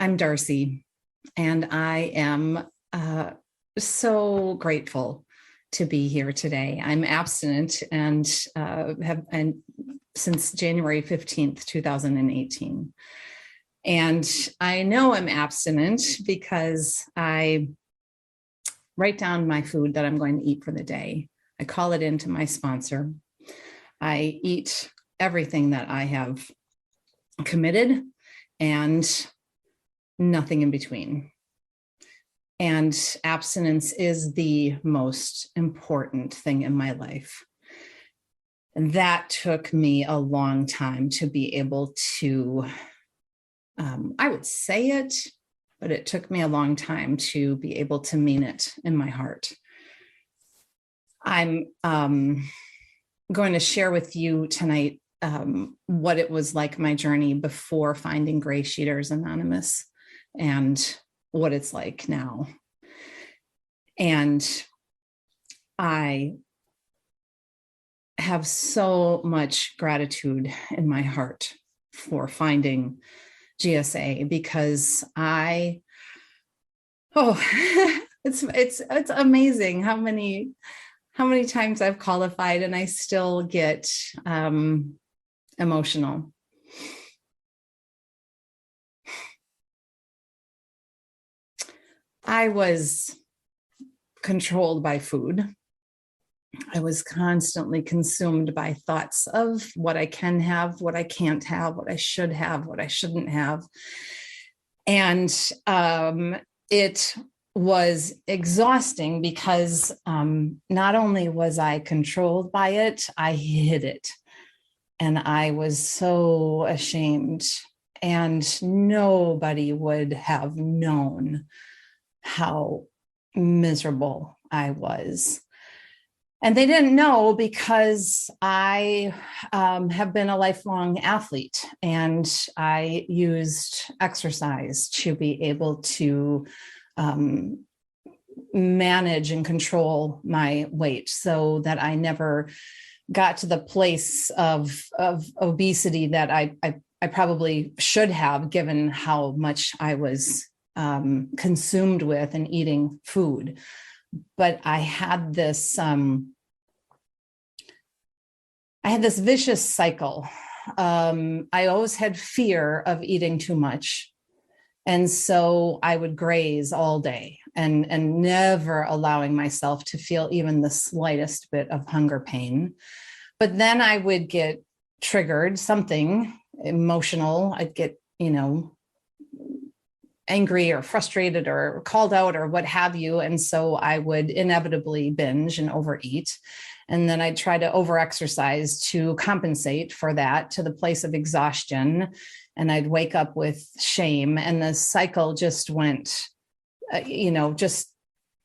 I'm Darcy, and I am so grateful to be here today. I'm abstinent and have been since January 15th, 2018. And I know I'm abstinent because I write down my food that I'm going to eat for the day. I call it into my sponsor. I eat everything that I have committed and nothing in between. And abstinence is the most important thing in my life. And that took me a long time to be able to, I would say it, but it took me a long time to be able to mean it in my heart. I'm going to share with you tonight what it was like my journey before finding GreySheeters Anonymous and what it's like now. And I have so much gratitude in my heart for finding GSA because it's amazing how many times I've qualified and I still get emotional. I was controlled by food. I was constantly consumed by thoughts of what I can have, what I can't have, what I should have, what I shouldn't have. And it was exhausting because not only was I controlled by it, I hid it. And I was so ashamed, and nobody would have known how miserable I was. And they didn't know because I have been a lifelong athlete, and I used exercise to be able to manage and control my weight so that I never got to the place of obesity that I probably should have, given how much I was consumed with and eating food. But I had this vicious cycle. I always had fear of eating too much. And so I would graze all day and never allowing myself to feel even the slightest bit of hunger pain. But then I would get triggered, something emotional. I'd get, angry or frustrated or called out or what have you. And so I would inevitably binge and overeat. And then I'd try to overexercise to compensate for that, to the place of exhaustion. And I'd wake up with shame. And the cycle just went, just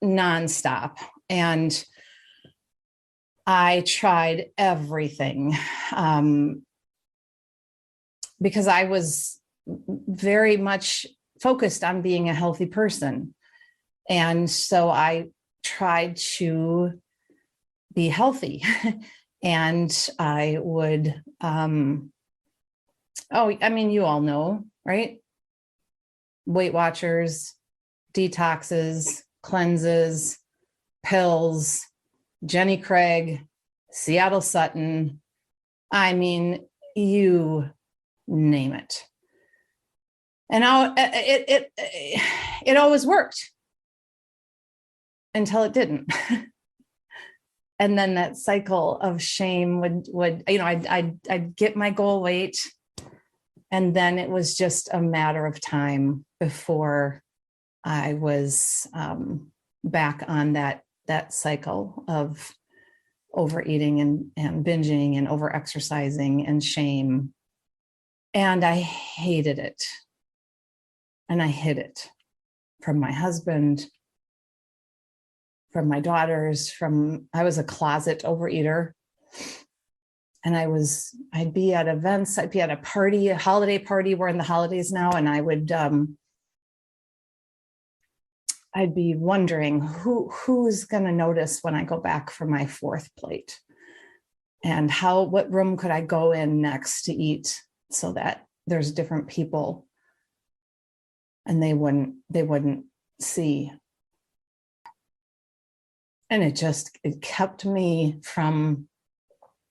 nonstop. And I tried everything because I was very much focused on being a healthy person. And so I tried to be healthy. And I would, you all know, right? Weight Watchers, detoxes, cleanses, pills, Jenny Craig, Seattle Sutton. You name it. And it always worked until it didn't. And then that cycle of shame would I'd get my goal weight, and then it was just a matter of time before I was back on that cycle of overeating and binging and overexercising and shame. And I hated it. And I hid it from my husband, from my daughters, I was a closet overeater. And I'd be at events, I'd be at a party, a holiday party. We're in the holidays now. And I would, I'd be wondering who's going to notice when I go back for my fourth plate, and what room could I go in next to eat so that there's different people and they wouldn't see. And it kept me from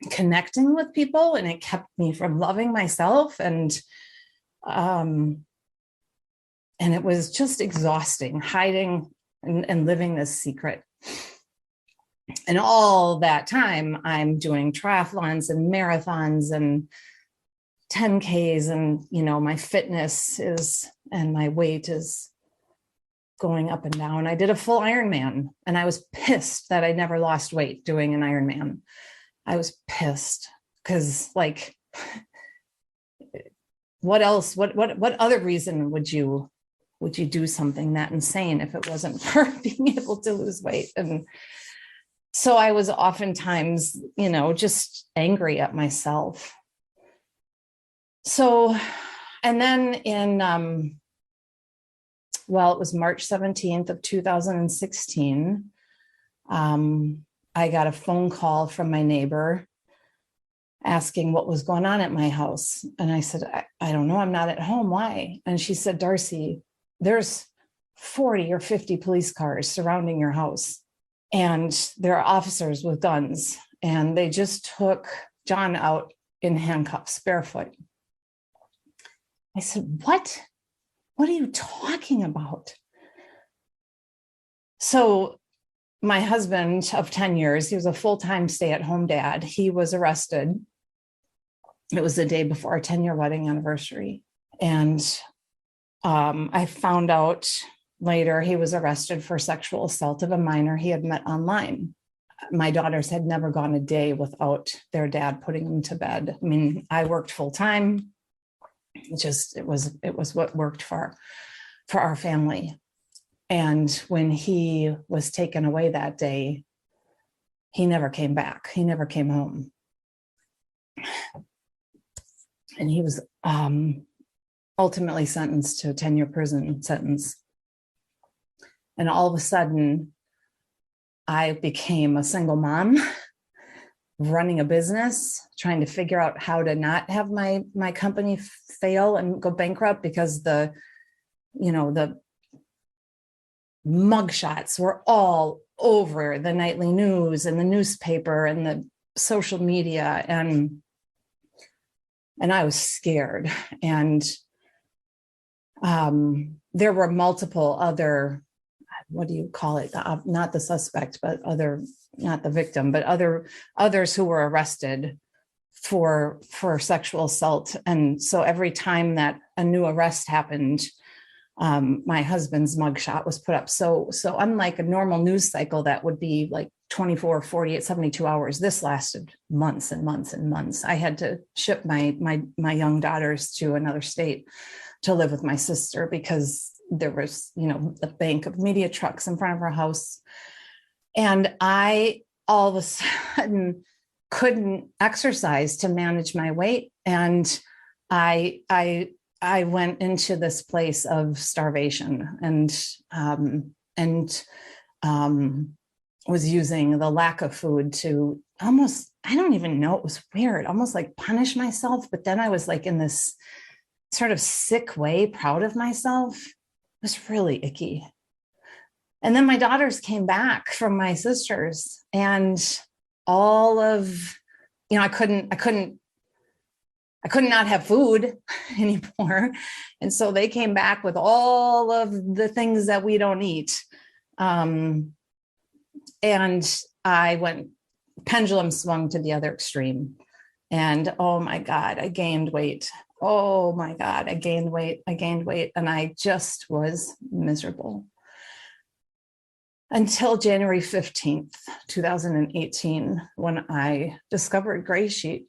connecting with people, and it kept me from loving myself. And it was just exhausting, hiding and living this secret. And all that time I'm doing triathlons and marathons and 10Ks, and my fitness and my weight is going up and down. I did a full Ironman, and I was pissed that I never lost weight doing an Ironman. I was pissed because, like, what else? What other reason would you do something that insane if it wasn't for being able to lose weight? And so I was oftentimes, just angry at myself. So, and then in, it was March 17th of 2016, I got a phone call from my neighbor asking what was going on at my house. And I said, I don't know, I'm not at home. Why? And she said, Darcy, there's 40 or 50 police cars surrounding your house, and there are officers with guns, and they just took John out in handcuffs, barefoot. I said, what? What are you talking about? So my husband of 10 years, he was a full-time stay-at-home dad. He was arrested. It was the day before our 10-year wedding anniversary. And I found out later he was arrested for sexual assault of a minor he had met online. My daughters had never gone a day without their dad putting them to bed. I mean, I worked full-time. It was what worked for our family. And when he was taken away that day, he never came back. He never came home. And he was ultimately sentenced to a 10-year prison sentence. And all of a sudden, I became a single mom, running a business, trying to figure out how to not have my company fail and go bankrupt, because the mugshots were all over the nightly news and the newspaper and the social media, and I was scared. And there were multiple other, what do you call it? Not the suspect, but not the victim, but others who were arrested for sexual assault. And so every time that a new arrest happened, my husband's mugshot was put up. So unlike a normal news cycle that would be like 24, 48, 72 hours, this lasted months and months and months. I had to ship my young daughters to another state to live with my sister, because there was, a bank of media trucks in front of our house. And I all of a sudden couldn't exercise to manage my weight. And I went into this place of starvation, and was using the lack of food to almost, I don't even know, it was weird, almost like punish myself. But then I was like in this sort of sick way, proud of myself. It was really icky. And then my daughters came back from my sisters, and all of, I couldn't not have food anymore. And so they came back with all of the things that we don't eat. And I went, pendulum swung to the other extreme. And oh my God, I gained weight. Oh my God, I gained weight. And I just was miserable. Until January 15th, 2018, when I discovered GreySheet.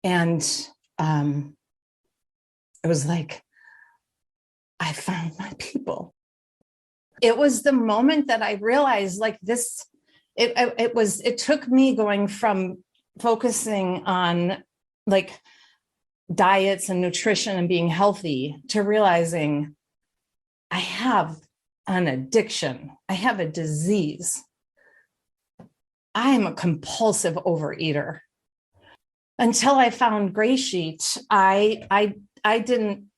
And it was like, I found my people. It was the moment that I realized, like, this, it took me going from focusing on like diets and nutrition and being healthy to realizing I have an addiction. I have a disease. I am a compulsive overeater. Until I found GreySheet, I didn't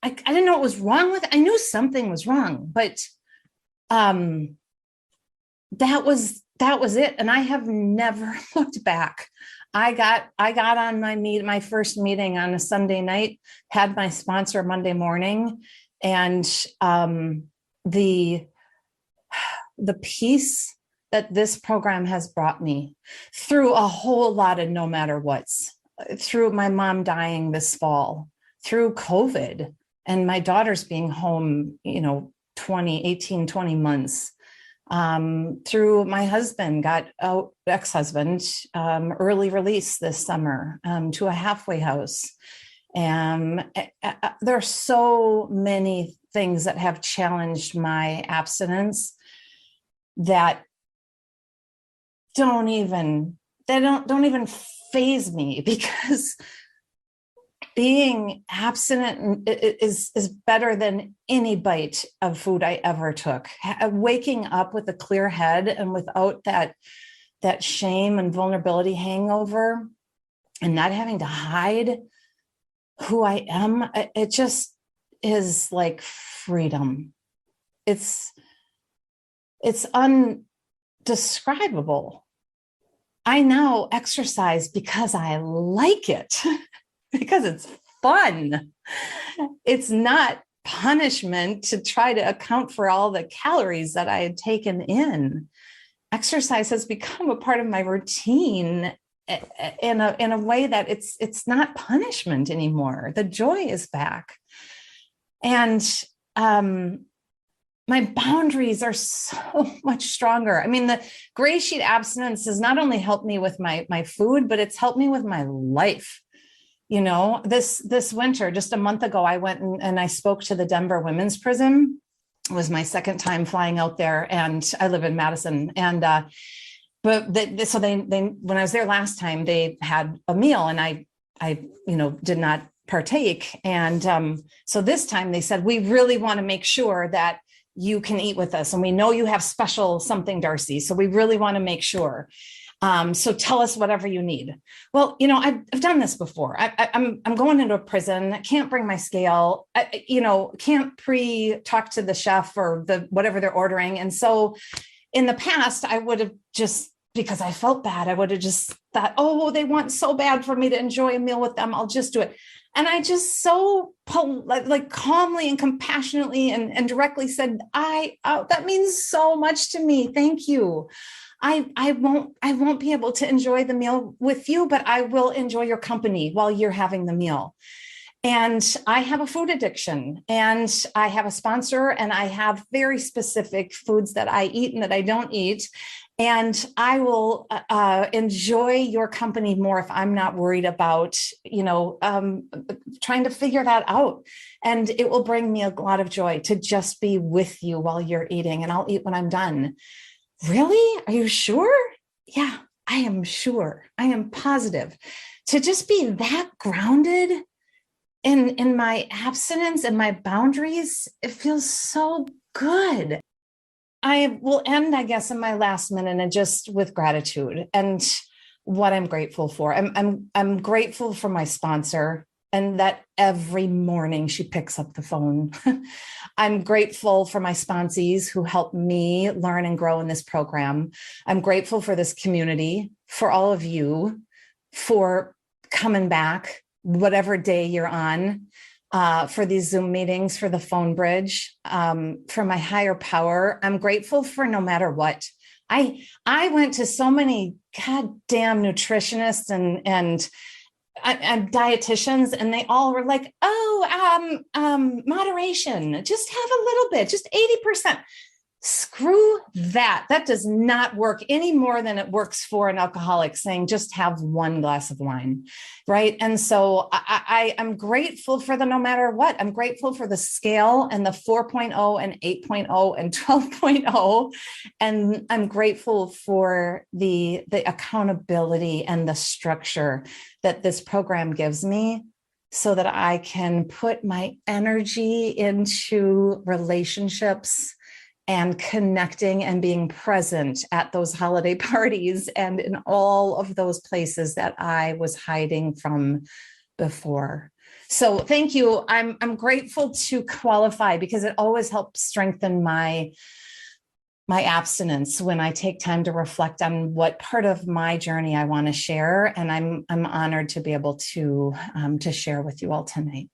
I didn't know what was wrong with it. I knew something was wrong, but that was it. And I have never looked back. I got on my first meeting on a Sunday night, had my sponsor Monday morning, and the peace that this program has brought me through a whole lot of no matter what's, through my mom dying this fall, through COVID and my daughters being home, 20 months, through my husband ex-husband, early release this summer, to a halfway house. And there are so many things that have challenged my abstinence that don't even faze me, because being abstinent is better than any bite of food I ever took. Waking up with a clear head and without that shame and vulnerability hangover, and not having to hide who I am, it just is like freedom. It's undescribable. I now exercise because I like it. Because it's fun. It's not punishment to try to account for all the calories that I had taken in. Exercise has become a part of my routine in a way that it's not punishment anymore. The joy is back. And my boundaries are so much stronger. I mean, the gray sheet abstinence has not only helped me with my food, but it's helped me with my life. This winter, just a month ago, I went and I spoke to the Denver Women's Prison. It was my second time flying out there, and I live in Madison. And when I was there last time, they had a meal, and I did not partake. And so this time they said, we really want to make sure that you can eat with us, and we know you have special something, Darcy. So we really want to make sure. So tell us whatever you need. Well, I've done this before. I'm going into a prison. I can't bring my scale. Can't talk to the chef or whatever they're ordering. And so in the past, I would have just, because I felt bad, I would have just thought, oh, they want so bad for me to enjoy a meal with them, I'll just do it. And I just so calmly and compassionately and directly said, that means so much to me. Thank you. I won't be able to enjoy the meal with you, but I will enjoy your company while you're having the meal. And I have a food addiction, and I have a sponsor, and I have very specific foods that I eat and that I don't eat. And I will enjoy your company more if I'm not worried about, trying to figure that out. And it will bring me a lot of joy to just be with you while you're eating, and I'll eat when I'm done. Really? Are you sure? Yeah, I am sure. I am positive. To just be that grounded in my abstinence and my boundaries, it feels so good. I will end, I guess, in my last minute and just with gratitude and what I'm grateful for. I'm grateful for my sponsor, and that every morning she picks up the phone. I'm grateful for my sponsees who help me learn and grow in this program. I'm grateful for this community, for all of you, for coming back, whatever day you're on, for these Zoom meetings, for the phone bridge, for my higher power. I'm grateful for no matter what. I went to so many goddamn nutritionists and dietitians, and they all were like, moderation, just have a little bit, just 80%. Screw that. That does not work any more than it works for an alcoholic saying, just have one glass of wine. Right. And so I'm grateful for the no matter what. I'm grateful for the scale and the 4.0 and 8.0 and 12.0. And I'm grateful for the accountability and the structure that this program gives me, so that I can put my energy into relationships and connecting and being present at those holiday parties and in all of those places that I was hiding from before. So thank you. I'm grateful to qualify because it always helps strengthen my abstinence when I take time to reflect on what part of my journey I want to share. And I'm honored to be able to share with you all tonight.